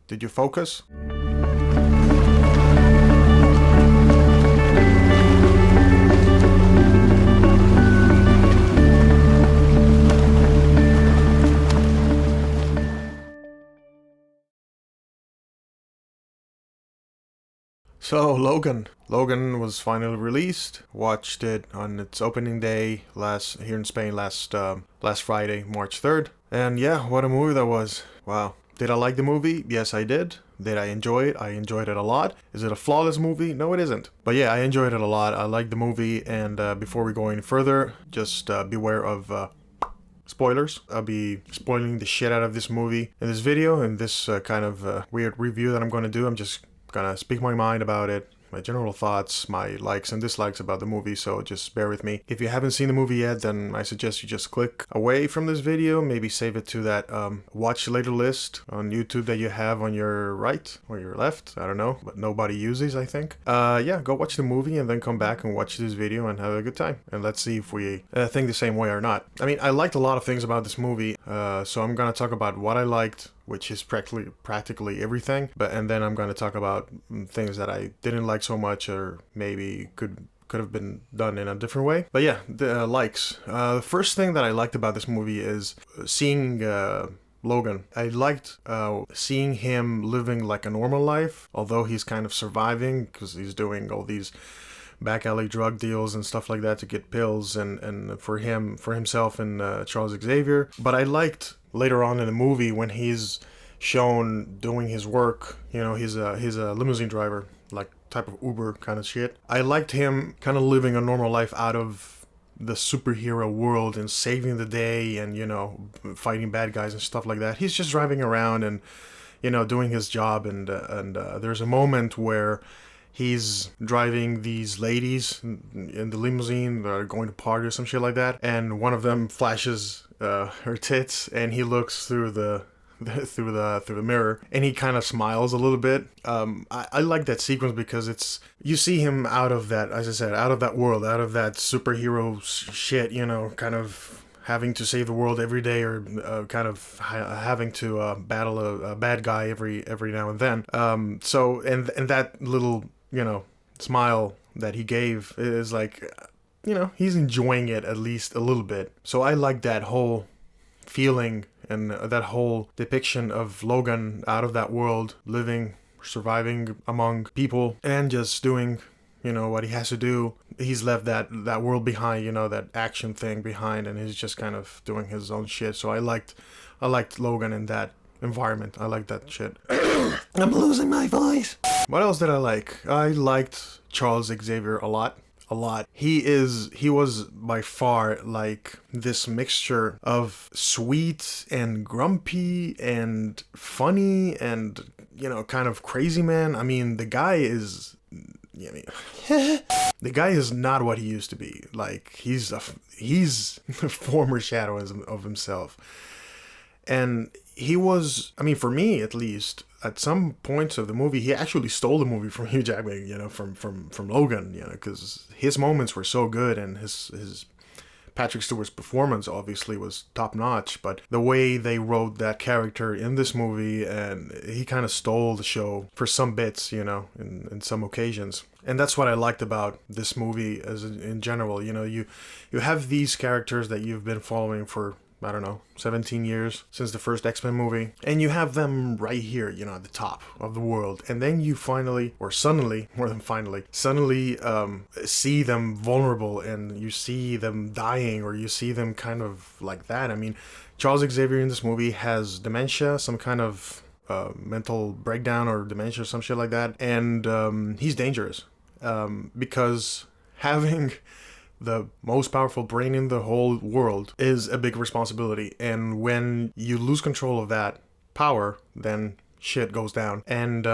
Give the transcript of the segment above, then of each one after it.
Did you focus? So Logan. Logan was finally released. Watched it on its opening day here in Spain last Friday, March 3rd. And yeah, what a movie that was. Wow. Did I like the movie? Yes, I did. Did I enjoy it? I enjoyed it a lot. Is it a flawless movie? No, it isn't. But yeah, I enjoyed it a lot. I liked the movie. And before we go any further, just beware of spoilers. I'll be spoiling the shit out of this movie in this video, in this kind of weird review that I'm going to do. I'm just gonna speak my mind about it, my general thoughts, my likes and dislikes about the movie, so just bear with me. If you haven't seen the movie yet, then I suggest you just click away from this video, maybe save it to that watch later list on YouTube that you have on your right or your left, I don't know, but nobody uses, I think. Yeah, go watch the movie and then come back and watch this video and have a good time. And let's see if we think the same way or not. I mean, I liked a lot of things about this movie, so I'm gonna talk about what I liked, which is practically everything, and then I'm going to talk about things that I didn't like so much, or maybe could have been done in a different way. But yeah, the likes. The first thing that I liked about this movie is seeing Logan. I liked seeing him living like a normal life, although he's kind of surviving because he's doing all these back alley drug deals and stuff like that to get pills and for himself and Charles Xavier. But I liked later on in the movie when he's shown doing his work, you know, he's a limousine driver, like type of Uber kind of shit. I liked him kind of living a normal life out of the superhero world and saving the day and, you know, fighting bad guys and stuff like that. He's just driving around and, you know, doing his job, and there's a moment where he's driving these ladies in the limousine that are going to party or some shit like that, and one of them flashes her tits, and he looks through the mirror, and he kind of smiles a little bit. I like that sequence because you see him out of that, as I said, out of that world, out of that superhero shit, you know, kind of having to save the world every day, or kind of having to battle a bad guy every now and then. So and that little, you know, smile that he gave is like, you know, he's enjoying it at least a little bit. So I like that whole feeling and that whole depiction of Logan out of that world, living, surviving among people, and just doing, you know, what he has to do. He's left that world behind, you know, that action thing behind, and he's just kind of doing his own shit. So I liked Logan in that environment. I like that shit. I'm losing my voice. What else did I like? I liked Charles Xavier a lot. He was by far like this mixture of sweet and grumpy and funny and, you know, kind of crazy man. I mean, the guy is the guy is not what he used to be. Like, he's a former shadow of himself. And he was, I mean, for me at least, at some points of the movie, he actually stole the movie from Hugh Jackman, you know, from Logan, you know, because his moments were so good, and his Patrick Stewart's performance obviously was top notch, but the way they wrote that character in this movie, and he kind of stole the show for some bits, you know, in some occasions. And that's what I liked about this movie as in general. You know, you have these characters that you've been following for, I don't know, 17 years since the first X-Men movie. And you have them right here, you know, at the top of the world. And then you finally, or suddenly, more than finally, see them vulnerable, and you see them dying, or you see them kind of like that. I mean, Charles Xavier in this movie has dementia, some kind of mental breakdown or dementia or some shit like that. And he's dangerous because having the most powerful brain in the whole world is a big responsibility, and when you lose control of that power, then shit goes down. And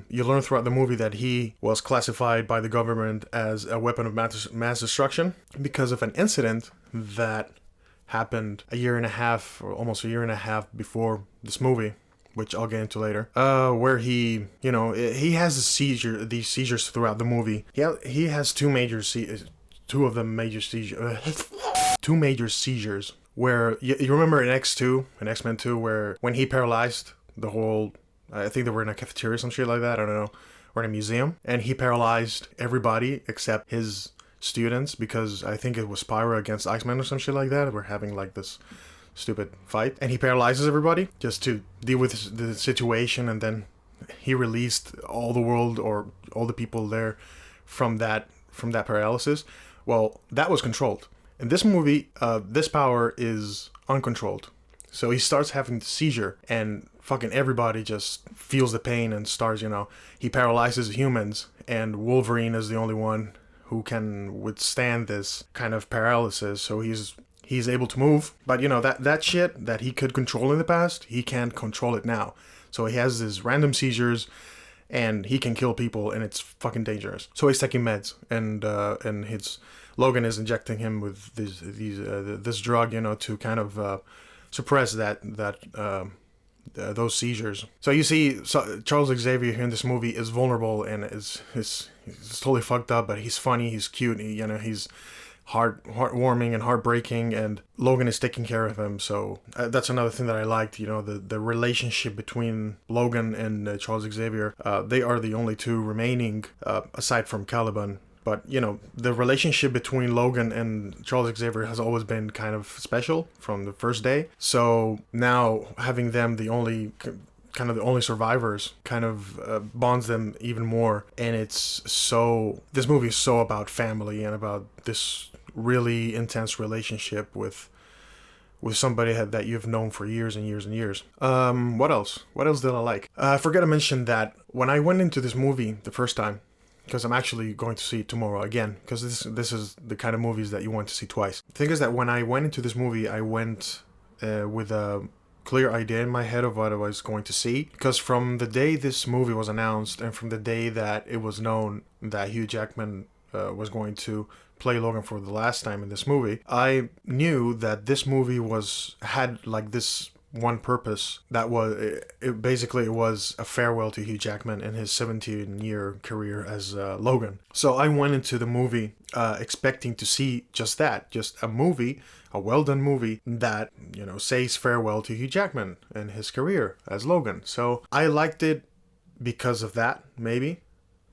you learn throughout the movie that he was classified by the government as a weapon of mass destruction because of an incident that happened a year and a half, or almost a year and a half before this movie, which I'll get into later, where he, you know, he has these seizures throughout the movie. He has two major seizures, where you remember in X2, in X-Men 2, where when he paralyzed the whole I think they were in a cafeteria or some shit like that. I don't know, or in a museum, and he paralyzed everybody except his students because I think it was Spyro against Iceman or some shit like that. We're having like this stupid fight, and he paralyzes everybody just to deal with the situation, and then he released all the world or all the people there from that paralysis. Well, that was controlled. In this movie, this power is uncontrolled. So he starts having the seizure, and fucking everybody just feels the pain and starts, he paralyzes humans, and Wolverine is the only one who can withstand this kind of paralysis. So he's able to move, but that shit that he could control in the past, he can't control it now. So he has these random seizures, and he can kill people, and it's fucking dangerous. So he's taking meds, and his Logan is injecting him with this drug, to kind of suppress those seizures. So you see, Charles Xavier here in this movie is vulnerable and is totally fucked up, but he's funny, he's cute, he's heartwarming and heartbreaking, and Logan is taking care of him. So that's another thing that I liked. The relationship between Logan and Charles Xavier. They are the only two remaining aside from Caliban. But the relationship between Logan and Charles Xavier has always been kind of special from the first day. So now having them the only survivors kind of bonds them even more. And this movie is so about family and about this really intense relationship with somebody that you've known for years and years and years. What else did I like? I forgot to mention that when I went into this movie the first time, because I'm actually going to see it tomorrow again, because this is the kind of movies that you want to see twice. The thing is that when I went into this movie, I went with a clear idea in my head of what I was going to see, because from the day this movie was announced and from the day that it was known that Hugh Jackman was going to play Logan for the last time in this movie, I knew that this movie had like this one purpose. That was it was a farewell to Hugh Jackman in his 17-year career as Logan. So I went into the movie expecting to see just that, just a well-done movie that says farewell to Hugh Jackman and his career as Logan. So I liked it because of that, maybe,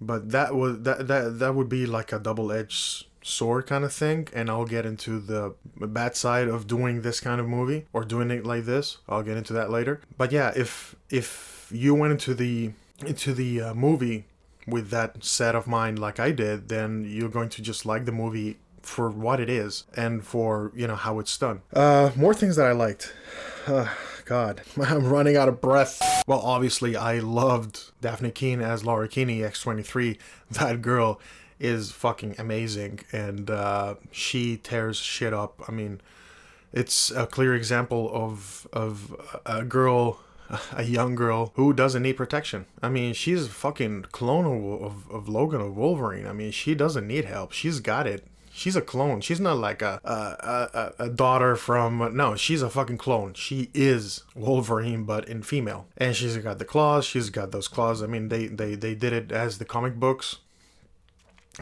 but that would be like a double-edged sword kind of thing, and I'll get into the bad side of doing this kind of movie or doing it like this. I'll get into that later. But yeah, if you went into the movie with that set of mind like I did, then you're going to just like the movie for what it is and for how it's done. More things that I liked. God, I'm running out of breath. Well, obviously I loved Daphne Keane as Laura Kinney, X-23. That girl is fucking amazing, and she tears shit up. I mean, it's a clear example of a young girl who doesn't need protection. I mean, she's a fucking clone of Logan, of Wolverine. I mean, she doesn't need help. She's got it. She's a clone. She's not like a daughter from... No, she's a fucking clone. She is Wolverine, but in female. And she's got the claws. She's got those claws. I mean, they did it as the comic books.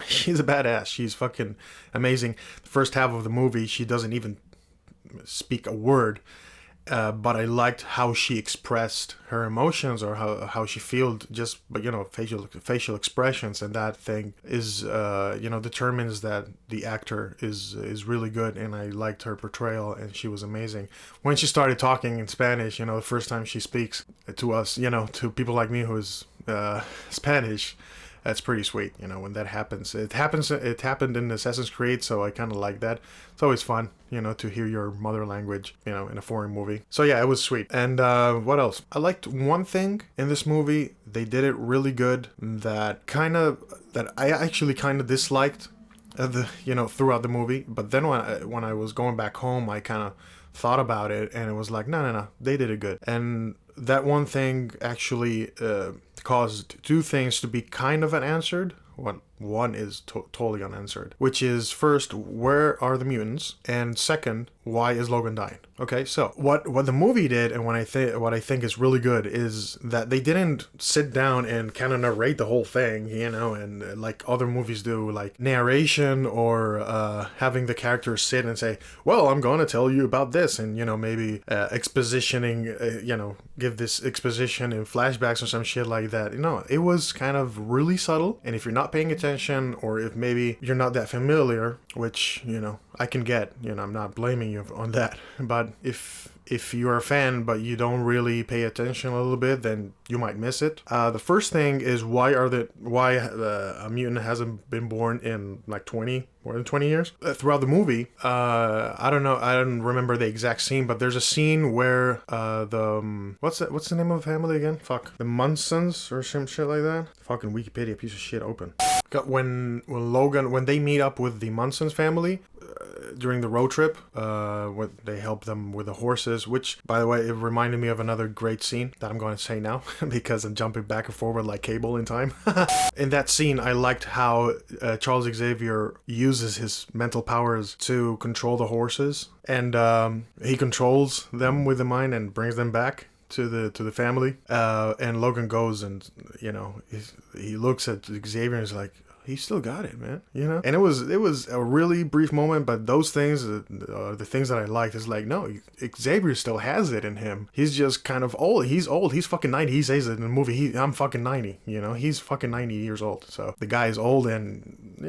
She's a badass. She's fucking amazing. The first half of the movie, she doesn't even speak a word. But I liked how she expressed her emotions, or how she felt, facial expressions, and that thing is determines that the actor is really good, and I liked her portrayal, and she was amazing. When she started talking in Spanish, the first time she speaks to us, to people like me who is Spanish, that's pretty sweet, when that happens. It happened in Assassin's Creed, so I kind of like that. It's always fun, to hear your mother language, in a foreign movie. So yeah, it was sweet. And what else? I liked one thing in this movie. They did it really good that I actually kind of disliked, throughout the movie. But then when I was going back home, I kind of thought about it, and it was like, no, they did it good. And that one thing actually caused two things to be kind of unanswered. one is totally unanswered, which is first, where are the mutants, and second, why is Logan dying? Okay, so what the movie did, and what I think is really good, is that they didn't sit down and kind of narrate the whole thing, and like other movies do, like narration or having the characters sit and say, well, I'm going to tell you about this, and maybe expositioning, give this exposition in flashbacks or some shit like that. It was kind of really subtle, and if you're not paying attention, or if maybe you're not that familiar, which I can get, I'm not blaming you on that, but if you're a fan but you don't really pay attention a little bit, then you might miss it. The first thing is why a mutant hasn't been born in like more than 20 years. Throughout the movie, I don't know, I don't remember the exact scene, but there's a scene where what's the name of the family again? Fuck, the Munsons or some shit like that. Fucking Wikipedia piece of shit open. When they meet up with the Munsons family during the road trip, when they help them with the horses, which, by the way, it reminded me of another great scene that I'm going to say now because I'm jumping back and forward like Cable in time. In that scene, I liked how Charles Xavier uses his mental powers to control the horses, and he controls them with the mind and brings them back to the family. And Logan goes and he looks at Xavier and is like, he still got it, man. And it was a really brief moment, but those things, the things that I liked, is like, no, Xavier still has it in him. He's just kind of old. He's old. He's fucking 90. He says it in the movie. I'm fucking 90. He's fucking 90 years old. So the guy is old, and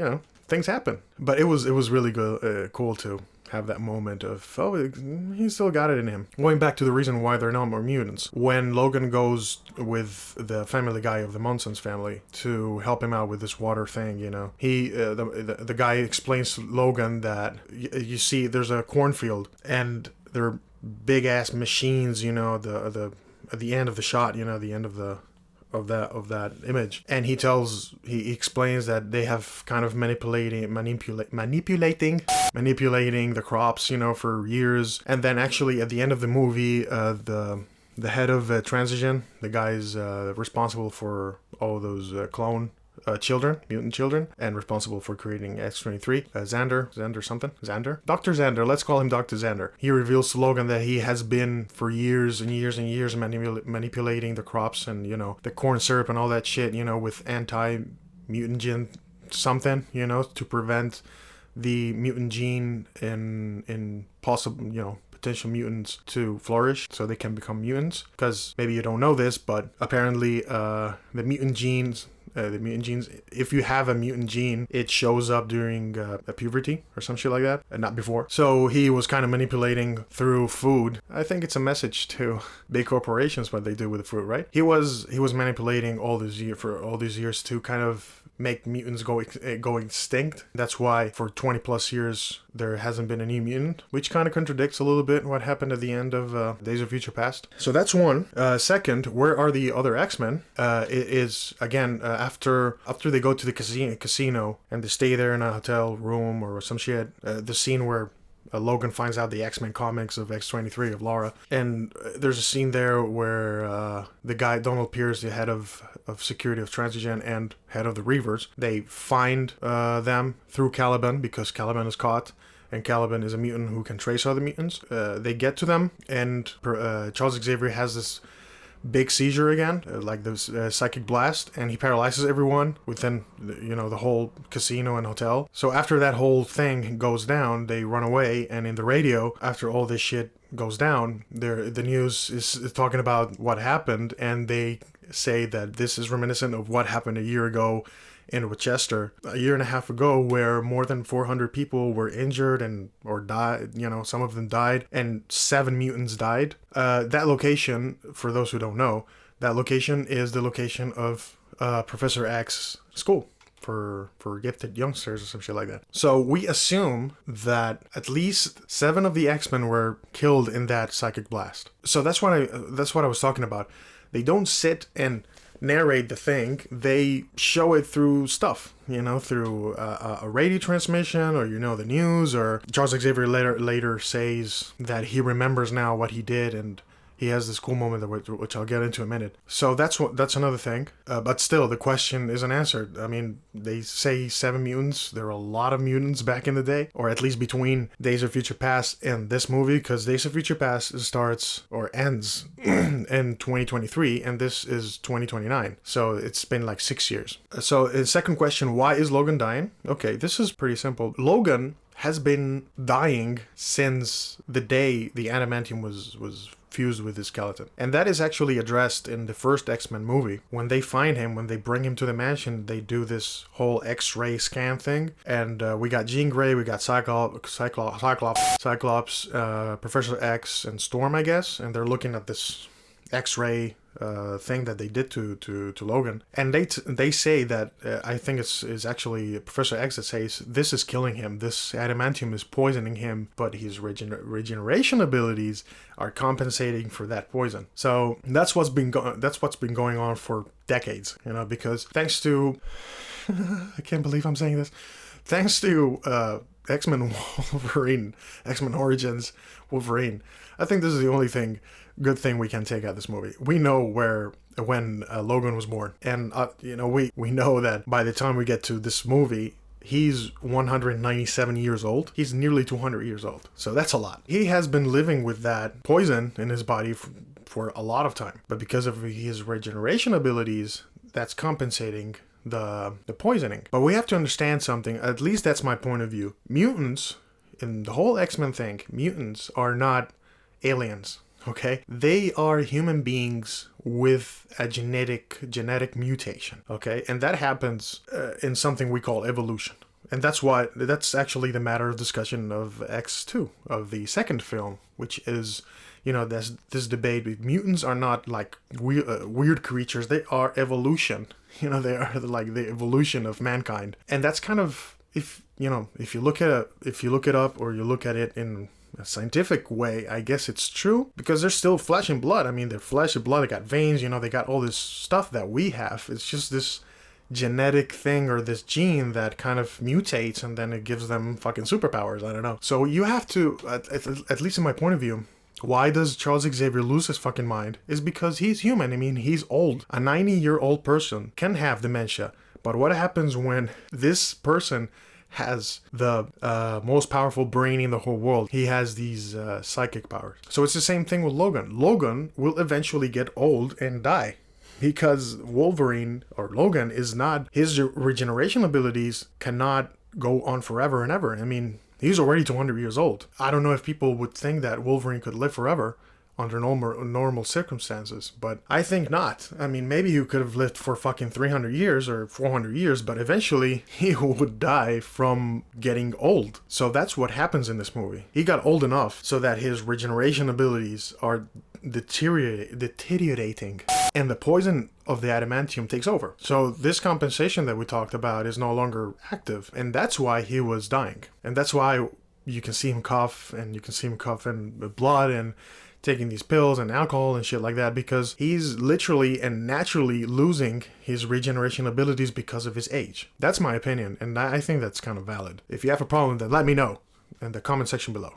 things happen. But it was really good, cool to have that moment of, oh, he still got it in him. Going back to the reason why they're not more mutants, when Logan goes with the family guy of the Munsons family to help him out with this water thing, he the guy explains to Logan that you see there's a cornfield, and there are big ass machines, at the end of the shot, the end of that image, and he explains that they have kind of manipulating the crops, for years. And then actually at the end of the movie, the head of Transition, the guy's responsible for all those clone mutant children, and responsible for creating X-23, Dr. Xander, let's call him Dr. Xander. He reveals to Logan that he has been for years and years and years manipulating the crops and, the corn syrup and all that shit, with anti-mutagen something, to prevent the mutant gene in possible, potential mutants to flourish so they can become mutants. Because maybe you don't know this, but apparently the mutant genes, if you have a mutant gene, it shows up during puberty or some shit like that, and not before. So he was kind of manipulating through food. I think it's a message to big corporations what they do with the fruit, right? He was manipulating all these years to kind of make mutants go extinct. That's why for 20 plus years there hasn't been a new mutant, which kind of contradicts a little bit what happened at the end of Days of Future Past. So that's one. Second, where are the other X-Men? It is again after they go to the casino and they stay there in a hotel room or some shit. The scene where Logan finds out the X-Men comics of X-23 of Laura, and there's a scene there where the guy Donald Pierce, the head of security of Transigen and head of the Reavers, they find them through Caliban, because Caliban is caught, and Caliban is a mutant who can trace other mutants. They get to them, and Charles Xavier has this big seizure again, like this psychic blast, and he paralyzes everyone within the whole casino and hotel. So after that whole thing goes down, they run away, and in the radio, after all this shit goes down, the news is talking about what happened, and they say that this is reminiscent of what happened a year ago in Rochester, a year and a half ago, where more than 400 people were injured or died. Some of them died, and 7 mutants died. That location, for those who don't know, that location is the location of Professor X's school for gifted youngsters or some shit like that. So we assume that at least 7 of the X-Men were killed in that psychic blast. So that's what I was talking about. They don't sit and narrate the thing, they show it through stuff, through a radio transmission, or the news, or Charles Xavier later says that he remembers now what he did, and he has this cool moment which I'll get into in a minute. So that's another thing. But still, the question isn't answered. I mean, they say 7 mutants. There are a lot of mutants back in the day, or at least between Days of Future Past and this movie, because Days of Future Past starts or ends in 2023, and this is 2029. So it's been like 6 years. So the second question, why is Logan dying? Okay, this is pretty simple. Logan has been dying since the day the adamantium was fused with his skeleton. And that is actually addressed in the first X-Men movie. When they find him, when they bring him to the mansion, they do this whole X-ray scan thing. And we got Jean Grey, we got Cyclops, Professor X, and Storm, I guess. And they're looking at this X-ray thing that they did to Logan, and they say that I think it's actually Professor X that says this is killing him, this adamantium is poisoning him, but his regeneration abilities are compensating for that poison. So that's what's been going on for decades, you know, because thanks to I can't believe I'm saying this, thanks to X-Men Wolverine, X-Men Origins Wolverine, I think this is the only good thing we can take out of this movie. We know when Logan was born, and you know, we know that by the time we get to this movie, he's 197 years old. He's nearly 200 years old. So that's a lot. He has been living with that poison in his body for a lot of time, but because of his regeneration abilities, that's compensating the poisoning. But we have to understand something, at least that's my point of view. Mutants, in the whole X-Men thing, mutants are not aliens. Okay, they are human beings with a genetic mutation. Okay, and that happens in something we call evolution, and that's actually the matter of discussion of X2, of the second film, which is, you know, there's this debate. Mutants are not like weird creatures; they are evolution. You know, they are like the evolution of mankind, and that's kind of, if you look it up or you look at it in a scientific way, I guess it's true, because they're still flesh and blood. I mean, they're flesh and blood, they got veins, you know, they got all this stuff that we have. It's just this genetic thing or this gene that kind of mutates and then it gives them fucking superpowers. I don't know. So you have to, at least in my point of view, why does Charles Xavier lose his fucking mind? Is because he's human. I mean, he's old. A 90-year-old person can have dementia. But what happens when this person has the most powerful brain in the whole world? He has these psychic powers. So it's the same thing with Logan. Logan will eventually get old and die, because Wolverine, or Logan, is not, his regeneration abilities cannot go on forever and ever. I mean, he's already 200 years old. I don't know if people would think that Wolverine could live forever under normal circumstances, but I think not. I mean, maybe he could have lived for fucking 300 years or 400 years, but eventually he would die from getting old. So that's what happens in this movie. He got old enough so that his regeneration abilities are deteriorating, and the poison of the adamantium takes over. So this compensation that we talked about is no longer active, and that's why he was dying. And that's why you can see him cough, and you can see him coughing blood and taking these pills and alcohol and shit like that, because he's literally and naturally losing his regeneration abilities because of his age. That's my opinion, and I think that's kind of valid. If you have a problem, then let me know in the comment section below.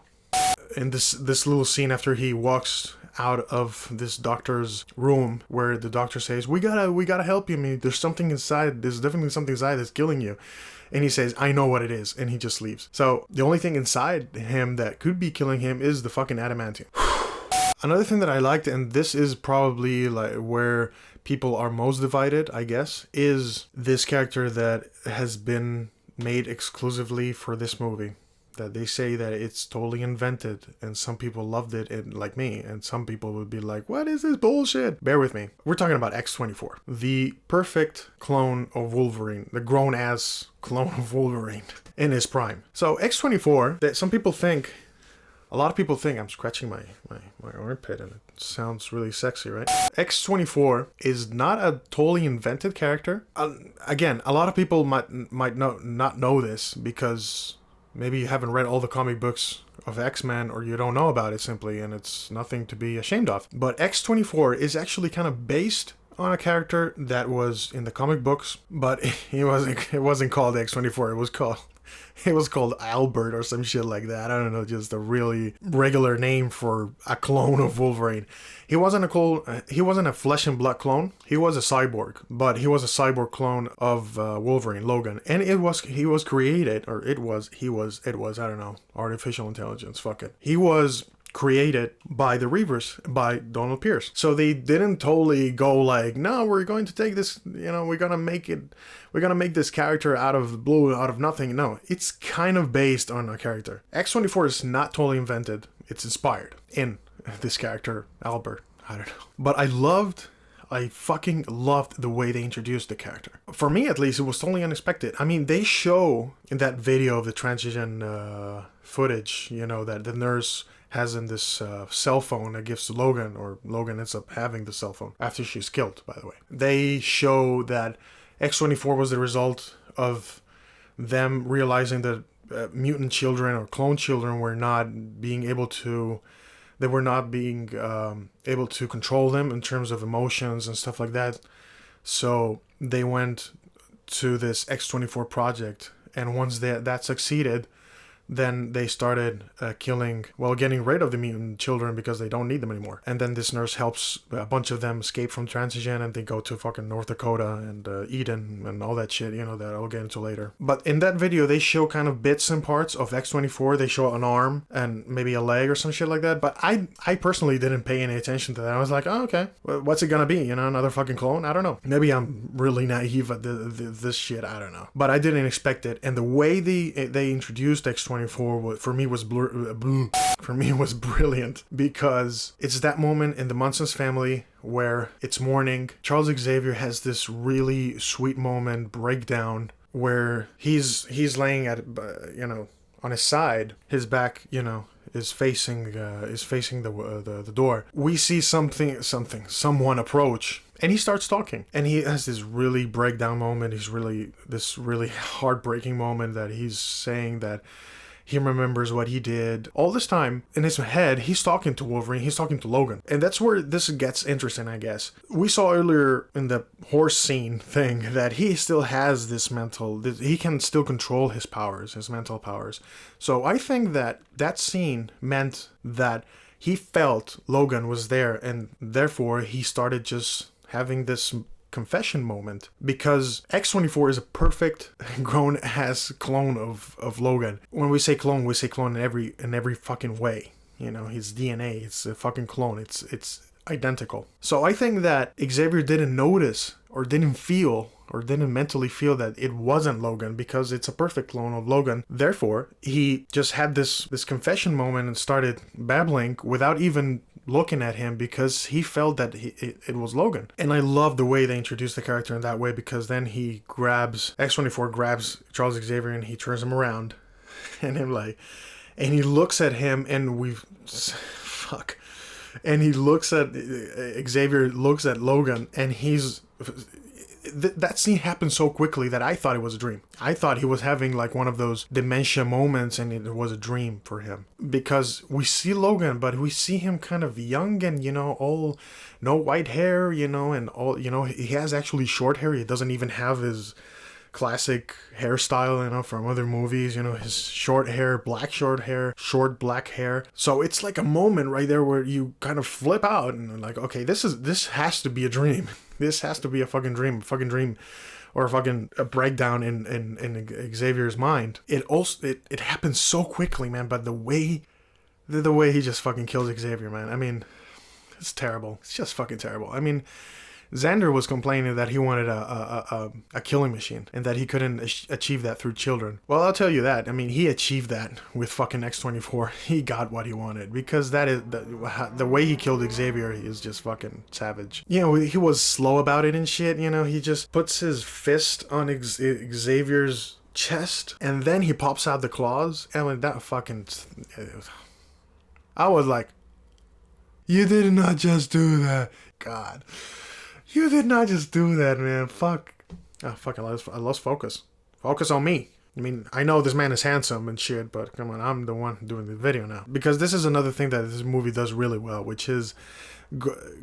In this little scene after he walks out of this doctor's room, where the doctor says, we gotta help you. I mean, there's something inside, there's definitely something inside that's killing you. And he says, I know what it is, and he just leaves. So the only thing inside him that could be killing him is the fucking adamantium. Another thing that I liked, and this is probably like where people are most divided, I guess, is this character that has been made exclusively for this movie. That they say that it's totally invented, and some people loved it, and like me, and some people would be like, what is this bullshit? Bear with me. We're talking about X-24, the perfect clone of Wolverine, the grown-ass clone of Wolverine in his prime. So X-24, that some people think, a lot of people think, I'm scratching my armpit and it sounds really sexy, right? X-24 is not a totally invented character. Again, a lot of people might not know this because maybe you haven't read all the comic books of X-Men, or you don't know about it simply, and it's nothing to be ashamed of. But X-24 is actually kind of based on a character that was in the comic books, but it wasn't called X-24. It was called It was called Albert or some shit like that. I don't know, just a really regular name for a clone of Wolverine. He wasn't a clone. He wasn't a flesh and blood clone. He was a cyborg, but he was a cyborg clone of Wolverine, Logan, and he was created, or it was I don't know, artificial intelligence. Fuck it. He was created by the Reavers, by Donald Pierce. So they didn't totally go like, no, we're going to take this, we're gonna make this character out of blue, out of nothing. No, it's kind of based on a character. X-24 is not totally invented. It's inspired in this character, Albert. I don't know. But I fucking loved the way they introduced the character. For me, at least, it was totally unexpected. I mean, they show in that video of the transition footage, that the nurse has in this cell phone that gives to Logan, or Logan ends up having the cell phone after she's killed, by the way. They show that X-24 was the result of them realizing that mutant children or clone children were not being able to control them in terms of emotions and stuff like that. So they went to this X-24 project, and once that succeeded, then they started getting rid of the mutant children because they don't need them anymore. And then this nurse helps a bunch of them escape from transition, and they go to fucking North Dakota and Eden and all that shit, that I'll get into later. But in that video, they show kind of bits and parts of X-24. They show an arm and maybe a leg or some shit like that. But I personally didn't pay any attention to that. I was like, oh, okay. What's it gonna be? Another fucking clone? I don't know. Maybe I'm really naive at this shit. I don't know. But I didn't expect it. And the way they introduced X-24 for me was brilliant, because it's that moment in the Munson's family where it's morning. Charles Xavier has this really sweet moment, breakdown, where he's laying at on his side, his back is facing the door. We see someone approach, and he starts talking, and he has this really breakdown moment. This really heartbreaking moment that he's saying that he remembers what he did. All this time, in his head, he's talking to Wolverine, he's talking to Logan. And that's where this gets interesting, I guess. We saw earlier in the horse scene thing that he still has he can still control his powers, his mental powers. So I think that scene meant that he felt Logan was there, and therefore he started just having this confession moment, because X-24 is a perfect grown-ass clone of Logan. When we say clone in every fucking way. His DNA, it's a fucking clone. It's identical. So I think that Xavier didn't notice or didn't feel or didn't mentally feel that it wasn't Logan, because it's a perfect clone of Logan. Therefore, he just had this confession moment and started babbling without even looking at him, because he felt that it was Logan. And I love the way they introduced the character in that way, because then X-24 grabs Charles Xavier and he turns him around and he looks at him, and he looks at Xavier, looks at Logan, and that scene happened so quickly that I thought it was a dream. I thought he was having like one of those dementia moments, and it was a dream for him. Because we see Logan, but we see him kind of young and, all no white hair, and all, he has actually short hair. He doesn't even have his classic hairstyle, from other movies, his short hair, short black hair. So it's like a moment right there where you kind of flip out and like, okay, this has to be a dream. This has to be a fucking dream, or a breakdown in Xavier's mind. It happens so quickly, man. But the way he just fucking kills Xavier, man. I mean, it's terrible. It's just fucking terrible. I mean, Xander was complaining that he wanted a killing machine and that he couldn't achieve that through children. Well, I'll tell you that. I mean, he achieved that with fucking X-24. He got what he wanted, because that is the way he killed Xavier is just fucking savage. He was slow about it and shit. He just puts his fist on Xavier's chest, and then he pops out the claws, and when that fucking, I was like, you did not just do that. God. You did not just do that, man. Fuck. Oh, fuck, I lost focus. Focus on me. I mean, I know this man is handsome and shit, but come on, I'm the one doing the video now. Because this is another thing that this movie does really well, which is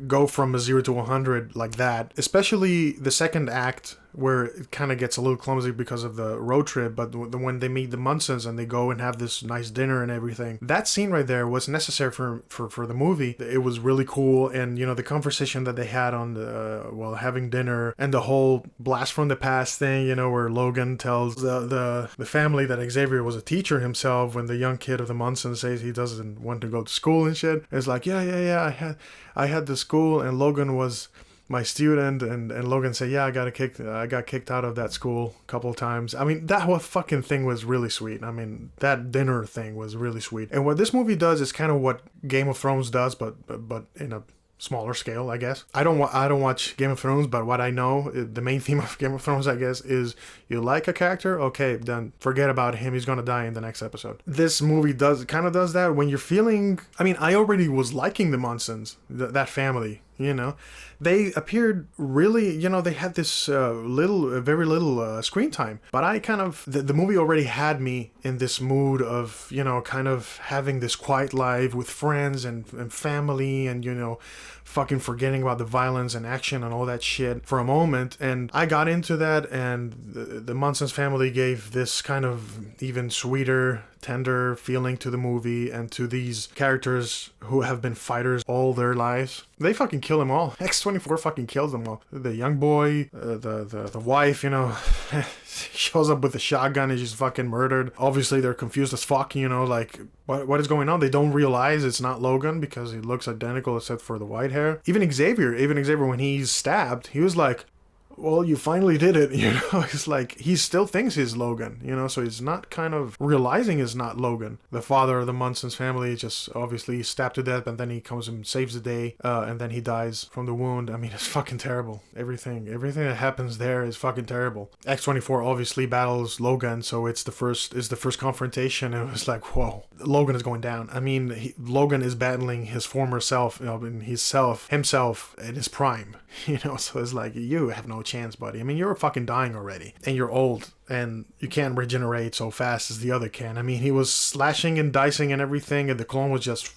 go from a 0 to 100 like that. Especially the second act, where it kind of gets a little clumsy because of the road trip, but when they meet the Munsons and they go and have this nice dinner and everything, that scene right there was necessary for the movie. It was really cool, and the conversation that they had on the while having dinner, and the whole blast from the past thing, where Logan tells the family that Xavier was a teacher himself when the young kid of the Munsons says he doesn't want to go to school and shit. It's like, yeah, I had the school and Logan was my student, and Logan said, yeah, I got kicked out of that school a couple of times. I mean, that whole fucking thing was really sweet. I mean, that dinner thing was really sweet. And what this movie does is kind of what Game of Thrones does, but in a smaller scale, I guess. I don't watch Game of Thrones, but what I know, the main theme of Game of Thrones, I guess, is you like a character, okay, then forget about him, he's gonna die in the next episode. This movie does that when you're feeling, I mean, I already was liking the Munsons, that family, they appeared really, they had this very little screen time, but I kind of, the movie already had me in this mood of, kind of having this quiet life with friends and family, and, fucking forgetting about the violence and action and all that shit for a moment. And I got into that, and the Munson's family gave this kind of even sweeter, tender feeling to the movie and to these characters who have been fighters all their lives. They fucking kill them all. X-24 fucking kills them all. The young boy, the wife, shows up with a shotgun and she's fucking murdered. Obviously they're confused as fuck, like what is going on? They don't realize it's not Logan because he looks identical except for the white hair. Even Xavier when he's stabbed, he was like, well, you finally did it, It's like, he still thinks he's Logan, so he's not kind of realizing it's not Logan. The father of the Munson's family just obviously stabbed to death, and then he comes and saves the day, and then he dies from the wound. I mean, it's fucking terrible. Everything that happens there is fucking terrible. X-24 obviously battles Logan, so it's the first confrontation, and it was like, whoa, Logan is going down. I mean, Logan is battling his former self, himself in his prime, so it's like, you have no chance, buddy. I mean, you're fucking dying already, and you're old, and you can't regenerate so fast as the other can. I mean, he was slashing and dicing and everything, and the clone was just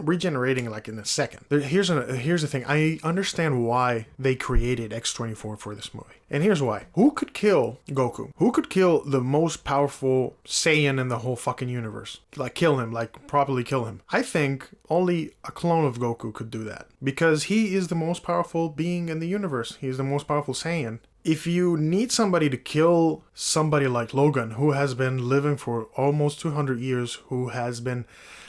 regenerating like in a second. Here's the thing. I understand why they created X-24 for this movie. And here's why. Who could kill Goku? Who could kill the most powerful Saiyan in the whole fucking universe? Like, kill him, like, properly kill him. I think only a clone of Goku could do that, because he is the most powerful being in the universe. He's the most powerful Saiyan. If you need somebody to kill somebody like Logan, who has been living for almost 200 years, who has been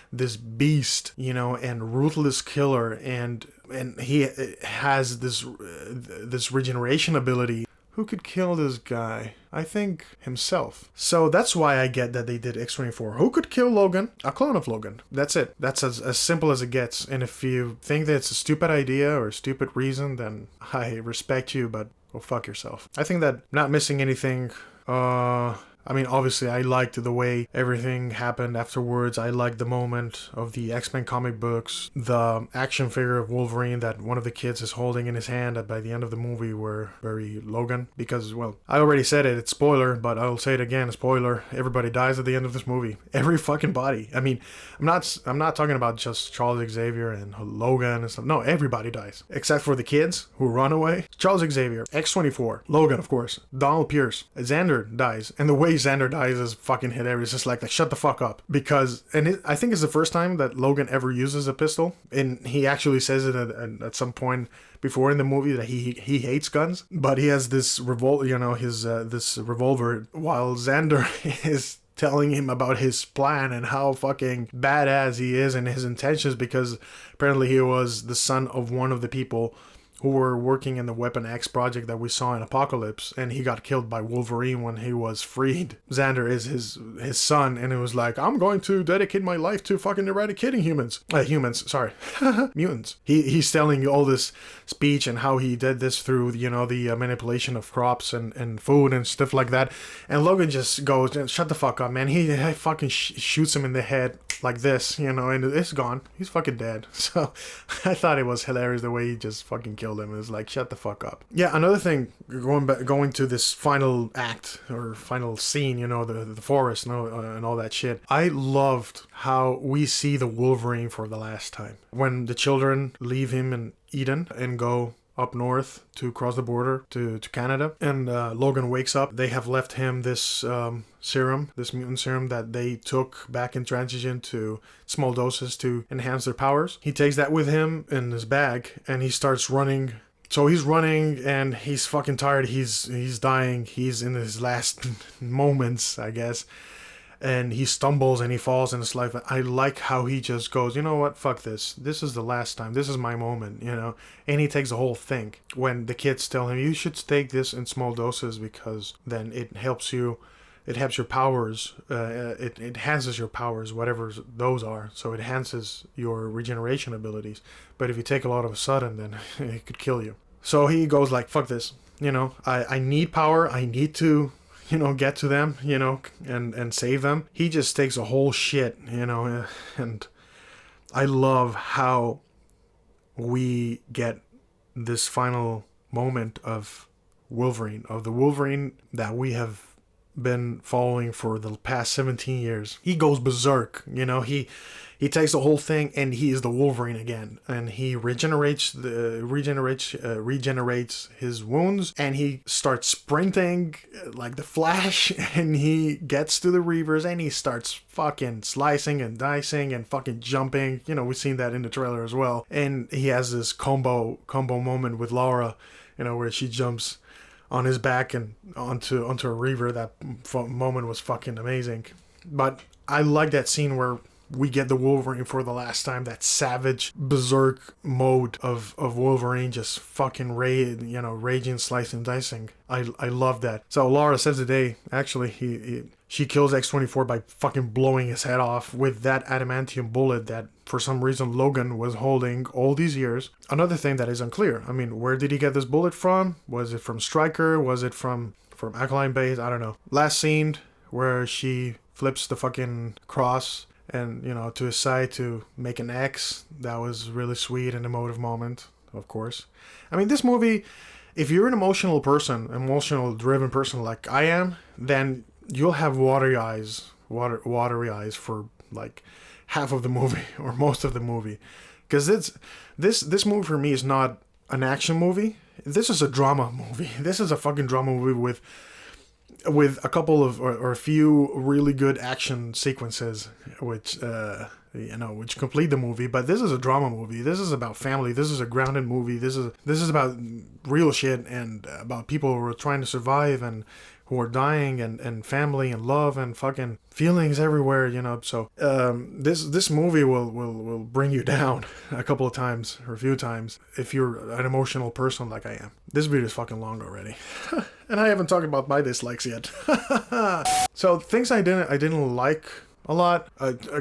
this beast, and ruthless killer, and he has this regeneration ability, who could kill this guy? I think himself. So that's why I get that they did X-24. Who could kill Logan? A clone of Logan. That's it. That's as simple as it gets. And if you think that it's a stupid idea or a stupid reason, then I respect you, but go fuck yourself. I think that not missing anything, I mean, obviously, I liked the way everything happened afterwards. I liked the moment of the X-Men comic books, the action figure of Wolverine that one of the kids is holding in his hand by the end of the movie were very Logan. Because, well, I already said it, it's spoiler, but I'll say it again, spoiler, everybody dies at the end of this movie. Every fucking body. I mean, I'm not talking about just Charles Xavier and Logan and stuff. No, everybody dies. Except for the kids who run away. Charles Xavier, X-24, Logan, of course, Donald Pierce, Xander dies, and the way Xander dies is fucking hilarious. It's just like shut the fuck up. Because, I think it's the first time that Logan ever uses a pistol, and he actually says it at some point before in the movie that he hates guns, but he has this revolver, this revolver, while Xander is telling him about his plan and how fucking badass he is and his intentions, because apparently he was the son of one of the people who were working in the Weapon X project that we saw in Apocalypse, and he got killed by Wolverine when he was freed. Xander is his son, and it was like, I'm going to dedicate my life to fucking eradicating mutants. He's telling you all this speech and how he did this through, the manipulation of crops and food and stuff like that. And Logan just goes, shut the fuck up, man. He fucking shoots him in the head like this, and it's gone. He's fucking dead. So I thought it was hilarious the way he just fucking killed killed him. It's like, shut the fuck up. Yeah, another thing, going to this final act or final scene, the forest and all that shit. I loved how we see the Wolverine for the last time. When the children leave him in Eden and go up north to cross the border to Canada, and Logan wakes up. They have left him this serum, this mutant serum that they took back in transition to small doses to enhance their powers. He takes that with him in his bag, and he starts running. So he's running, and he's fucking tired. He's dying. He's in his last moments, I guess. And he stumbles and he falls in his life. I like how he just goes, you know what, fuck this. This is the last time. This is my moment, And he takes the whole thing. When the kids tell him, you should take this in small doses because then it helps you. It helps your powers. It enhances your powers, whatever those are. So it enhances your regeneration abilities. But if you take a lot of a sudden, then it could kill you. So he goes like, fuck this. I need power. I need to get to them, and save them. He just takes a whole shit, and I love how we get this final moment of Wolverine, of the Wolverine that we have been following for the past 17 years. He goes berserk, he takes the whole thing and he is the Wolverine again, and he regenerates his wounds, and he starts sprinting like the Flash, and he gets to the Reavers and he starts fucking slicing and dicing and fucking jumping. We've seen that in the trailer as well. And he has this combo moment with Laura, where she jumps on his back and onto a Reaver. That moment was fucking amazing. But I like that scene where we get the Wolverine for the last time, that savage berserk mode of Wolverine, just fucking raging, slicing, dicing. I love that. So Laura saves the day. Actually, she kills X-24 by fucking blowing his head off with that adamantium bullet that for some reason Logan was holding all these years. Another thing that is unclear. I mean, where did he get this bullet from? Was it from Stryker? Was it from Alkaline Base? I don't know. Last scene where she flips the fucking cross and to his side to make an X. That was really sweet and emotive moment, of course. I mean, this movie, if you're an emotional driven person like I am, then you'll have watery eyes for like half of the movie or most of the movie, because this movie for me is not an action movie. This is a drama movie. This is a fucking drama movie with a couple of or a few really good action sequences which complete the movie. But this is a drama movie. This is about family. This is a grounded movie. This is about real shit and about people who are trying to survive and who are dying, and family and love and fucking feelings everywhere, So this movie will bring you down a couple of times or a few times if you're an emotional person like I am. This video is fucking long already. And I haven't talked about my dislikes yet. So things I didn't like a lot.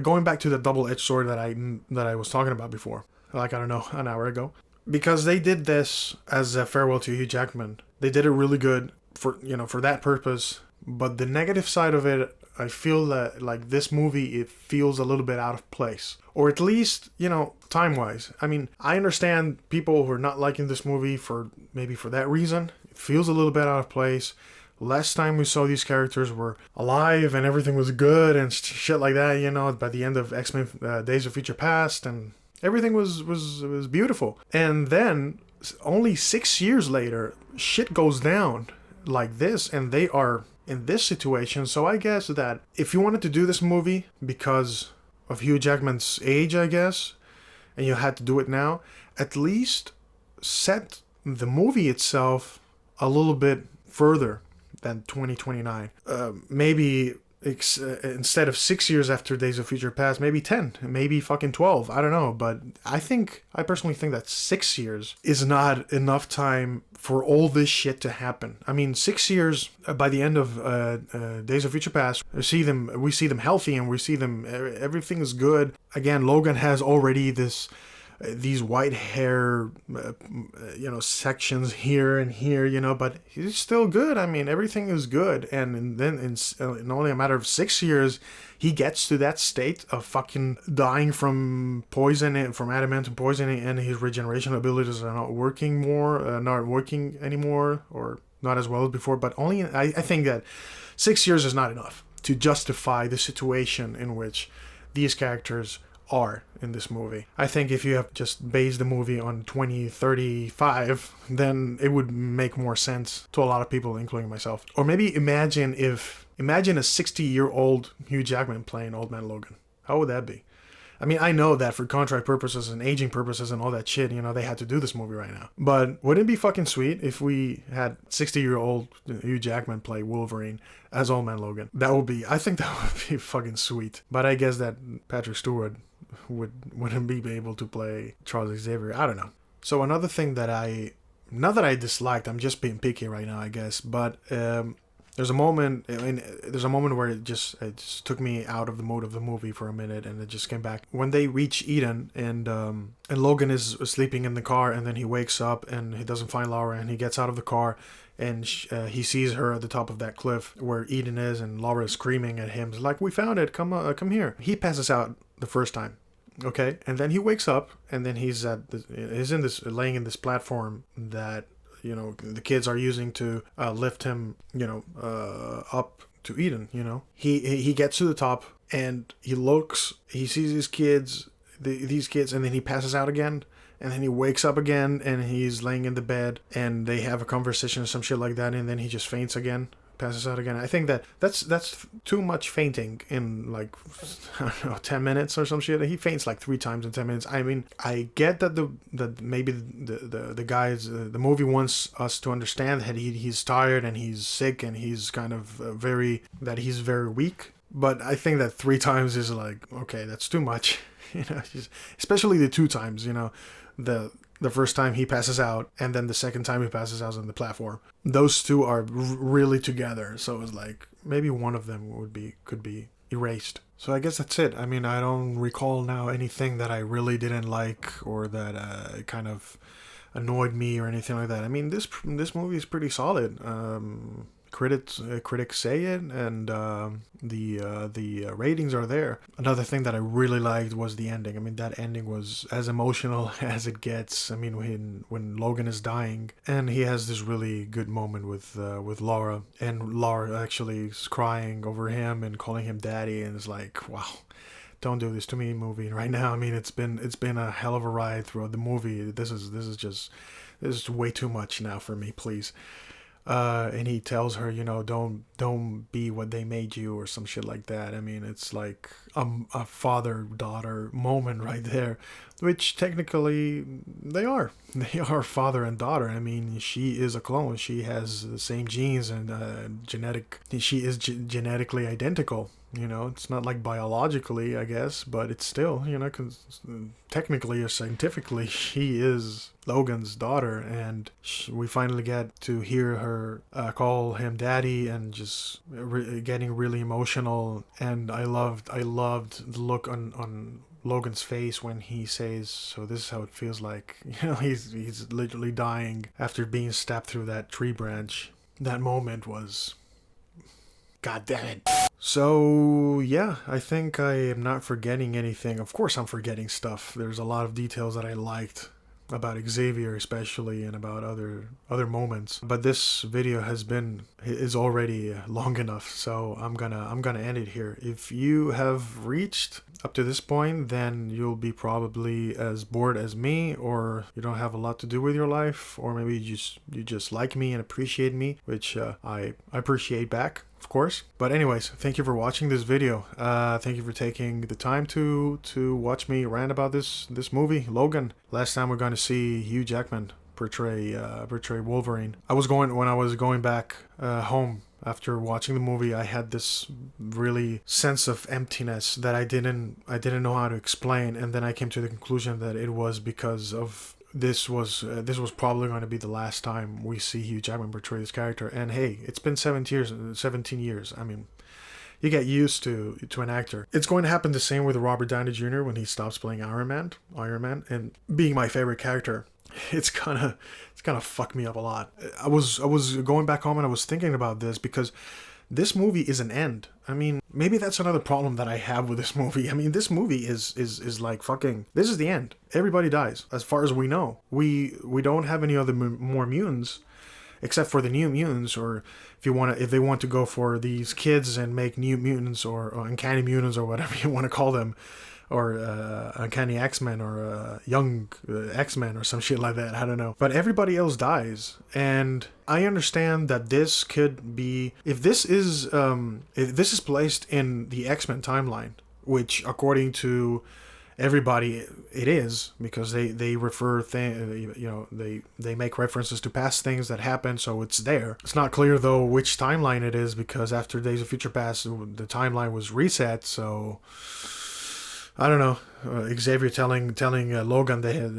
Going back to the double-edged sword that I was talking about before, like, I don't know, an hour ago. Because they did this as a farewell to Hugh Jackman. They did it really good for that purpose. But the negative side of it, I feel that like this movie, it feels a little bit out of place. Or at least, time-wise. I mean, I understand people who are not liking this movie for that reason. It feels a little bit out of place. Last time we saw these characters were alive and everything was good and shit like that, by the end of X-Men Days of Future Past, and everything was beautiful. And then, only 6 years later, shit goes down like this, and they are in this situation. So I guess that if you wanted to do this movie because of Hugh Jackman's age, I guess, and you had to do it now, at least set the movie itself a little bit further than 2029. Maybe instead of 6 years after Days of Future Past, maybe 10, maybe fucking 12. I don't know, but I personally think that 6 years is not enough time for all this shit to happen. I mean, 6 years by the end of Days of Future Past, we see them healthy, and we see them, everything is good. Again, Logan has already this these white hair, sections here and here, but he's still good. I mean, everything is good. And then in only a matter of 6 years, he gets to that state of fucking dying from poison, from adamantium poisoning, and his regeneration abilities are not working anymore, or not as well as before. But I think that 6 years is not enough to justify the situation in which these characters are in this movie. I think if you have just based the movie on 2035, then it would make more sense to a lot of people, including myself. Or maybe imagine a 60-year-old Hugh Jackman playing Old Man Logan. How would that be? I mean, I know that for contract purposes and aging purposes and all that shit, they had to do this movie right now. But wouldn't it be fucking sweet if we had 60-year-old Hugh Jackman play Wolverine as Old Man Logan? I think that would be fucking sweet. But I guess that Patrick Stewart wouldn't be able to play Charles Xavier. I don't know. So another thing not that I disliked, I'm just being picky right now, I guess, but there's a moment where it just took me out of the mode of the movie for a minute, and it just came back when they reach Eden, and Logan is sleeping in the car, and then he wakes up and he doesn't find Laura, and he gets out of the car, and he sees her at the top of that cliff where Eden is, and Laura is screaming at him, like, "We found it! Come here!" He passes out the first time. Okay, and then he wakes up, and then he's laying in this platform that the kids are using to lift him up to Eden. He gets to the top, and he sees these kids, and then he passes out again, and then he wakes up again, and he's laying in the bed, and they have a conversation or some shit like that, and then he just faints again. Passes out again. I think that's too much fainting in, like, I don't know, 10 minutes or some shit. He faints like 3 times in 10 minutes. I mean, I get that maybe the guys, the movie wants us to understand that he's tired and he's sick and he's kind of he's very weak. But I think that 3 times is like, okay, that's too much. Especially the 2 times, the first time he passes out, and then the second time he passes out on the platform. Those 2 are really together, so it's like maybe one of them could be erased. So I guess that's it. I mean, I don't recall now anything that I really didn't like, or that kind of annoyed me or anything like that. I mean, this movie is pretty solid. Critics say it, and the ratings are there. Another thing that I really liked was the ending. I mean, that ending was as emotional as it gets. I mean, when Logan is dying, and he has this really good moment with Laura, and Laura actually is crying over him and calling him daddy, and it's like, wow, don't do this to me, movie right now. I mean, it's been a hell of a ride throughout the movie. This is way too much now for me, please. And he tells her, don't be what they made you, or some shit like that. I mean, it's like a father-daughter moment right there, which technically they are father and daughter. I mean, she is a clone. She has the same genes and she is genetically identical. It's not like biologically, I guess, but it's still, cause technically or scientifically, she is Logan's daughter, and we finally get to hear her call him daddy, and just getting really emotional. And I loved the look on Logan's face when he says, "So this is how it feels like." He's literally dying after being stabbed through that tree branch. That moment was, God damn it. So, yeah, I think I am not forgetting anything. Of course I'm forgetting stuff. There's a lot of details that I liked about Xavier especially, and about other moments. But this video is already long enough, so I'm gonna end it here. If you have reached up to this point, then you'll be probably as bored as me, or you don't have a lot to do with your life, or maybe you just like me and appreciate me, which I appreciate back, of course. But anyways, thank you for watching this video. Thank you for taking the time to watch me rant about this movie, Logan. Last time we're going to see Hugh Jackman portray Wolverine. When I was going back home after watching the movie, I had this really sense of emptiness that I didn't know how to explain, and then I came to the conclusion that it was because of this was probably going to be the last time we see Hugh Jackman portray this character. And hey, it's been 17 years. I mean, You get used to an actor. It's going to happen the same with Robert Downey Jr. when he stops playing Iron Man, and being my favorite character. It's gonna fuck me up a lot. I was going back home and I was thinking about this because this movie is an end. I mean, maybe that's another problem that I have with this movie. I mean, this movie is like fucking. This is the end. Everybody dies, as far as we know. We don't have any other more mutants, except for the New Mutants, or if they want to go for these kids and make New Mutants or Uncanny Mutants or whatever you want to call them, or Uncanny X-Men or Young X-Men or some shit like that. I don't know. But everybody else dies, and I understand that this could be if this is placed in the X-Men timeline, which according to everybody it is, because they refer they make references to past things that happened, so it's there. It's not clear though which timeline it is, because after Days of Future Past the timeline was reset, so I don't know. Xavier telling Logan they had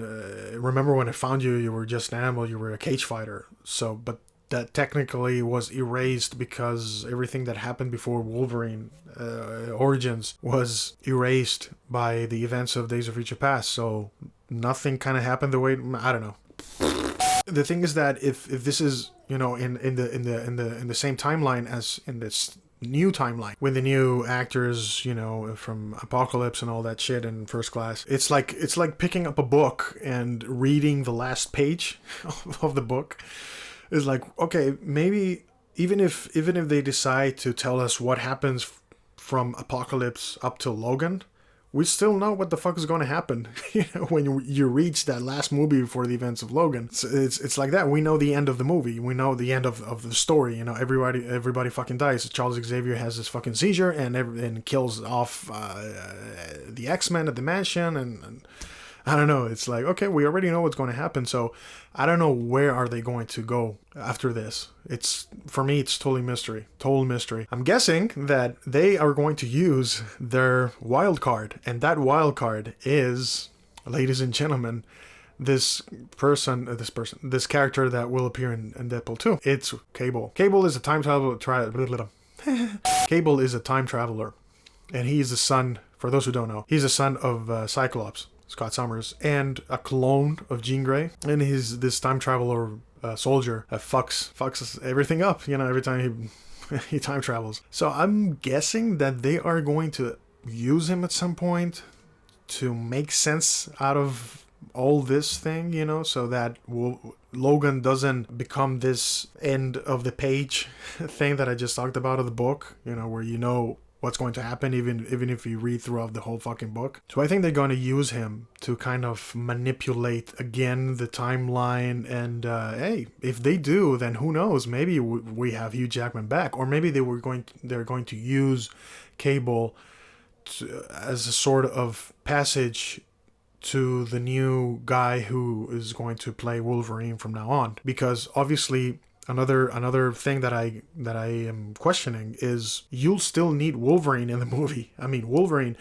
remember when I found you, you were just an animal, you were a cage fighter. So, but that technically was erased because everything that happened before Wolverine Origins was erased by the events of Days of Future Past. So nothing kind of happened the way, I don't know. The thing is that if this is in the same timeline as in this new timeline with the new actors, from Apocalypse and all that shit in First Class, it's like picking up a book and reading the last page of the book. It's like, okay, maybe even if they decide to tell us what happens from Apocalypse up to Logan, we still know what the fuck is going to happen when you reach that last movie before the events of Logan. It's like that. We know the end of the movie. We know the end of the story. Everybody fucking dies. Charles Xavier has this fucking seizure and kills off the X-Men at the mansion, and I don't know. It's like, okay, we already know what's going to happen. So I don't know where are they going to go after this. For me, it's total mystery. I'm guessing that they are going to use their wild card, and that wild card is, ladies and gentlemen, this character that will appear in Deadpool 2. It's Cable. Cable is a time traveler. Cable is a time traveler, and he's the son. For those who don't know, he's the son of Cyclops, Scott Summers, and a clone of Jean Grey, and he's this time traveler soldier that fucks everything up, every time he time travels. So I'm guessing that they are going to use him at some point to make sense out of all this thing, so that Logan doesn't become this end of the page thing that I just talked about of the book, where what's going to happen even if you read throughout the whole fucking book. So I think they're going to use him to kind of manipulate again the timeline, and hey, if they do, then who knows, maybe we have Hugh Jackman back, or maybe they're going to use Cable as a sort of passage to the new guy who is going to play Wolverine from now on, because obviously Another thing that I am questioning is you'll still need Wolverine in the movie. I mean, Wolverine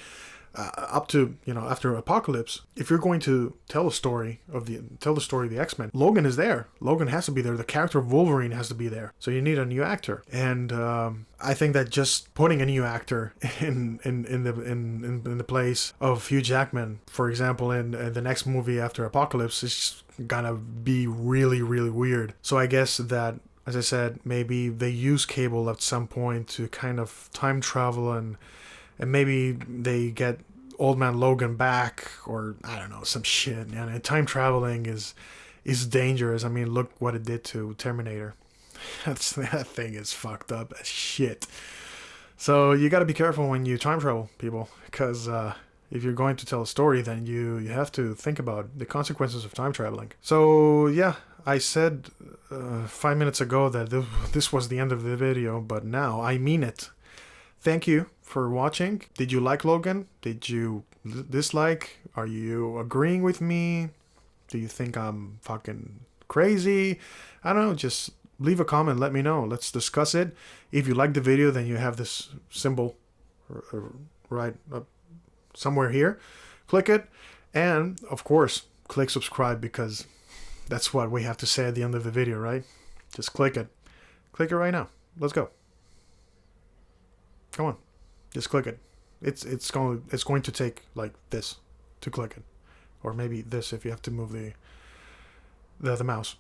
up to after Apocalypse. If you're going to tell the story of the X-Men, Logan is there. Logan has to be there. The character of Wolverine has to be there. So you need a new actor, and I think that just putting a new actor in the place of Hugh Jackman, for example, in the next movie after Apocalypse, is gonna be really, really weird. So I guess that, as I said, maybe they use Cable at some point to kind of time travel, and maybe they get Old Man Logan back, or I don't know, some shit. And time traveling is dangerous. I mean, look what it did to Terminator. That thing is fucked up as shit. So you got to be careful when you time travel, people, because if you're going to tell a story, then you have to think about the consequences of time traveling. So yeah, I said 5 minutes ago that this was the end of the video, but now I mean it. Thank you for watching. Did you like Logan? Did you dislike? Are you agreeing with me? Do you think I'm fucking crazy? I don't know, just leave a comment, let me know. Let's discuss it. If you like the video, then you have this symbol right up somewhere here. Click it, and of course click subscribe, because that's what we have to say at the end of the video, right? Just click it right now. Let's go. Come on. Just click it. It's going to take like this to click it, or maybe this if you have to move the mouse.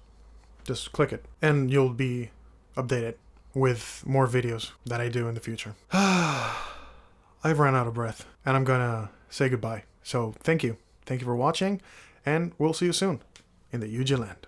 Just click it, and you'll be updated with more videos that I do in the future. I've run out of breath, and I'm gonna say goodbye. So thank you for watching, and we'll see you soon in the UG land.